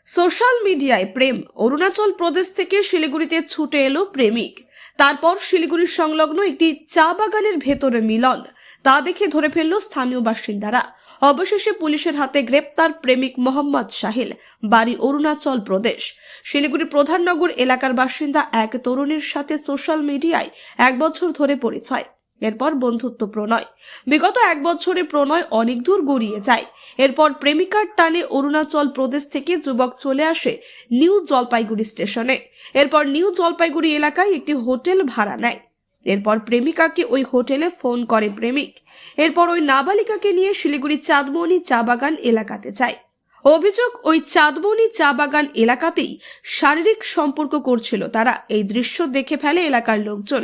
Social মিডিয়ায় প্রেম। অরুণাচল প্রদেশ থেকে শিলিগুড়িতে ছুটে এলো প্রেমিক। তারপর শিলিগুড়ির সংলগ্ন একটি চা বাগানের ভেতরে মিলন। তা দেখে ধরে ফেলল স্থানীয় বাসিন্দারা। অবশেষে পুলিশের হাতে গ্রেপ্তার প্রেমিক মোহাম্মদ সাহিল, বাড়ি অরুণাচল প্রদেশ। শিলিগুড়ি প্রধাননগর এলাকার বাসিন্দা এক তরুণীর সাথে সোশ্যাল মিডিয়ায় 1 বছর ধরে পরিচয়। এরপর বন্ধুত্ব প্রণয়। বিগত 1 বছরে প্রণয় অনেক দূর গড়িয়ে যায়। এরপর প্রেমিকার টানে অরুণাচল প্রদেশ থেকে যুবক চলে আসে নিউ জলপাইগুড়ি স্টেশনে। এরপর নিউ জলপাইগুড়ি এলাকায় একটি হোটেল ভাড়া নেয়। এরপর প্রেমিকাকে ওই হোটেলে ফোন করে প্রেমিক। এরপর ওই নাবালিকাকে নিয়ে শিলিগুড়ি চাঁদমণি চা বাগান এলাকাতে যায়। অভিযোগ, ওই চাঁদমণি চা বাগান এলাকাতেই শারীরিক সম্পর্ক করছিল তারা। এই দৃশ্য দেখে ফেলে এলাকার লোকজন।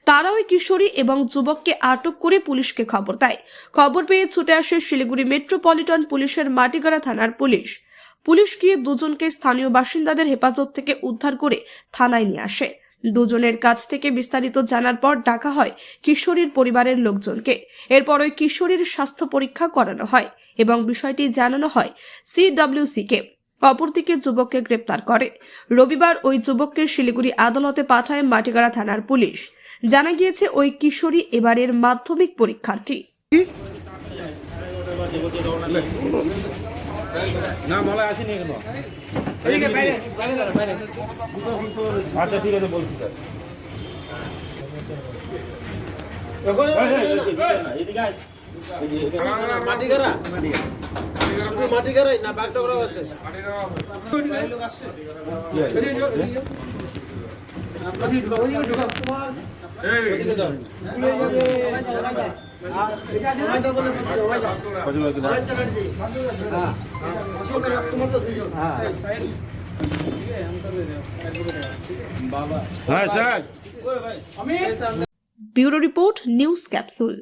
তারা ওই কিশোরী এবং যুবককে আটক করে পুলিশকে খবর দেয়। খবর পেয়ে ছুটে আসে শিলিগুড়ি মেট্রোপলিটন পুলিশের মাটিগাড়া থানার পুলিশ গিয়ে দুজনকে স্থানীয় বাসিন্দাদের হেফাজত থেকে উদ্ধার করে থানায় নিয়ে আসে। দুজনের কাছ থেকে বিস্তারিত জানার পর ডাকা হয় কিশোরীর পরিবারের লোকজনকে। এরপর ওই কিশোরীর স্বাস্থ্য পরীক্ষা করানো হয় এবং বিষয়টি জানানো হয় CWC-কে। অপরদিকে যুবককে গ্রেপ্তার করে। রবিবার ওই যুবককে শিলিগুড়ি আদালতে পাঠায় মাটিগাড়া থানার পুলিশ। জানা গিয়েছে ওই কিশোরী এবারের মাধ্যমিক পরীক্ষার্থী। না মলা আসেনি এখনো। ঠিক আছে বাইরে বাইরে। আচ্ছা ঠিক আছে বলছি স্যার। এদিকে আয়। মাটিগাড়া মাটিগাড়াই না বাক্সা করা আছে মাটিগাড়া লোক আসছে ব্যুরো রিপোর্ট, নিউজ ক্যাপসুল।